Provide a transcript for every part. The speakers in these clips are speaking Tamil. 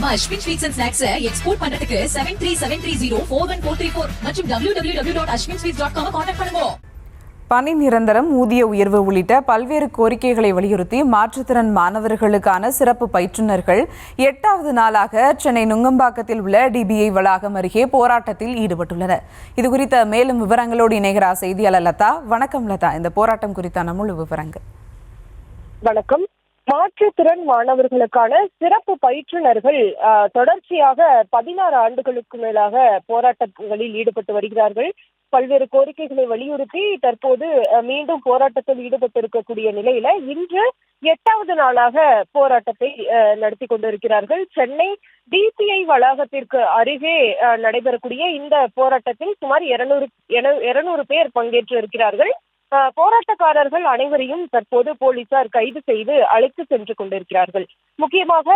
நம்ம Ashwin sweets and snacks export பண்றதுக்கு 7373041434 மற்றும் www.ashwinsweets.com கான்டாக்ட் பண்ணுங்க. பணி நிரந்தரம், ஊதிய உயர்வு உள்ளிட்ட பல்வேறு கோரிக்கைகளை வலியுறுத்தி மாற்றுத்திறன் மாணவர்களுக்கான சிறப்பு பயிற்றுநர்கள் 8வது நாளாக சென்னை நுங்கம்பாக்கத்தில் உள்ள டிபிஐ வளாகம் அருகே போராட்டத்தில் ஈடுபட்டுள்ளனர். இதுகுறித்த மேலும் விவரங்களோடு இணைகிறார் செய்தியாளர் லதா. வணக்கம் லதா, இந்த போராட்டம் குறித்தான முழு விவரங்கள். வணக்கம். மாற்றுத்திறன் மாணவர்களுக்கான சிறப்பு பயிற்றுநர்கள் தொடர்ச்சியாக 16 ஆண்டுகளுக்கு மேலாக போராட்டங்களில் ஈடுபட்டு வருகிறார்கள். பல்வேறு கோரிக்கைகளை வலியுறுத்தி தற்போது மீண்டும் போராட்டத்தில் ஈடுபட்டிருக்கக்கூடிய நிலையில இன்று 8வது நாளாக போராட்டத்தை நடத்தி கொண்டிருக்கிறார்கள். சென்னை டிபிஐ வளாகத்திற்கு அருகே நடைபெறக்கூடிய இந்த போராட்டத்தில் சுமார் 200 பேர் பங்கேற்று இருக்கிறார்கள். போராட்டக்காரர்கள் அனைவரையும் தற்போது போலீசார் கைது செய்து அழைத்து சென்று கொண்டிருக்கிறார்கள். முக்கியமாக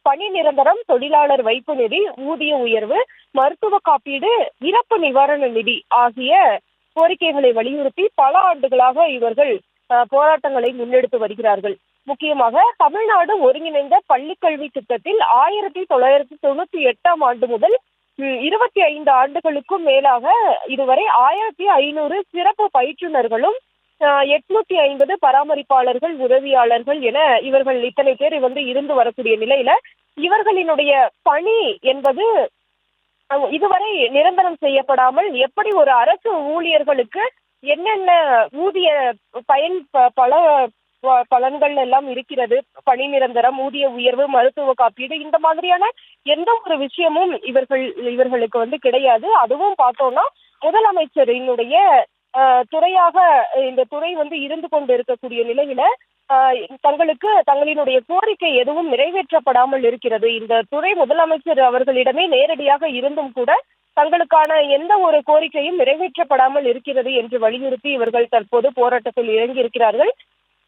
பணி நிரந்தரம், தொழிலாளர் வைப்பு நிதி, ஊதிய உயர்வு, மருத்துவ காப்பீடு, இறப்பு நிவாரண நிதி ஆகிய கோரிக்கைகளை வலியுறுத்தி பல ஆண்டுகளாக இவர்கள் போராட்டங்களை முன்னெடுத்து வருகிறார்கள். முக்கியமாக தமிழ்நாடு ஒருங்கிணைந்த பள்ளிக்கல்வி திட்டத்தில் 1998ஆம் ஆண்டு முதல் 25 ஆண்டுகளுக்கும் மேலாக இதுவரை 1500 சிறப்பு பயிற்றுநர்களும் 850 பராமரிப்பாளர்கள், உதவியாளர்கள் என இவர்கள் இத்தனை பேர் இருந்து வரக்கூடிய நிலையில இவர்களினுடைய பணி என்பது இதுவரை நிரந்தரம் செய்யப்படாமல் எப்படி ஒரு அரசு ஊழியர்களுக்கு என்னென்ன ஊதிய பலன்கள் எல்லாம் இருக்கிறது, பணி நிரந்தரம், ஊதிய உயர்வு, மருத்துவ காப்பீடு, இந்த மாதிரியான எந்த ஒரு விஷயமும் இவர்களுக்கு கிடையாது. அதுவும் பார்த்தோம்னா முதலமைச்சரினுடைய துறையாக இந்த துறை இருந்து கொண்டு இருக்கக்கூடிய நிலையில தங்களினுடைய கோரிக்கை எதுவும் நிறைவேற்றப்படாமல் இருக்கிறது. இந்த துறை முதலமைச்சர் அவர்களிடமே நேரடியாக இருந்தும் கூட தங்களுக்கான எந்த ஒரு கோரிக்கையும் நிறைவேற்றப்படாமல் இருக்கிறது என்று வலியுறுத்தி இவர்கள் தற்போது போராட்டத்தில் இறங்கியிருக்கிறார்கள்.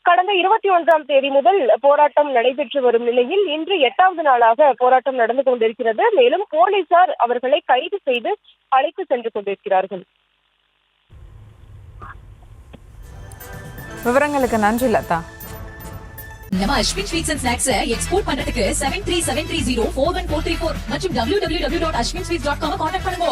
கடந்த 21ஆம் தேதி முதல் போராட்டம் நடைபெற்று வரும் நிலையில் இன்று 8வது நாளாக போராட்டம் நடந்து கொண்டிருக்கிறது. மேலும் போலீசார் அவர்களை கைது செய்து அழைத்து சென்று கொண்டிருக்கிறார்கள். விவரங்களுக்கு நன்றி லதா. நம்ம Ashwin sweets and snacks export பண்றதுக்கு 7373041434 மற்றும் www.ashwinsweets.com கான்டாக்ட் பண்ணுங்க.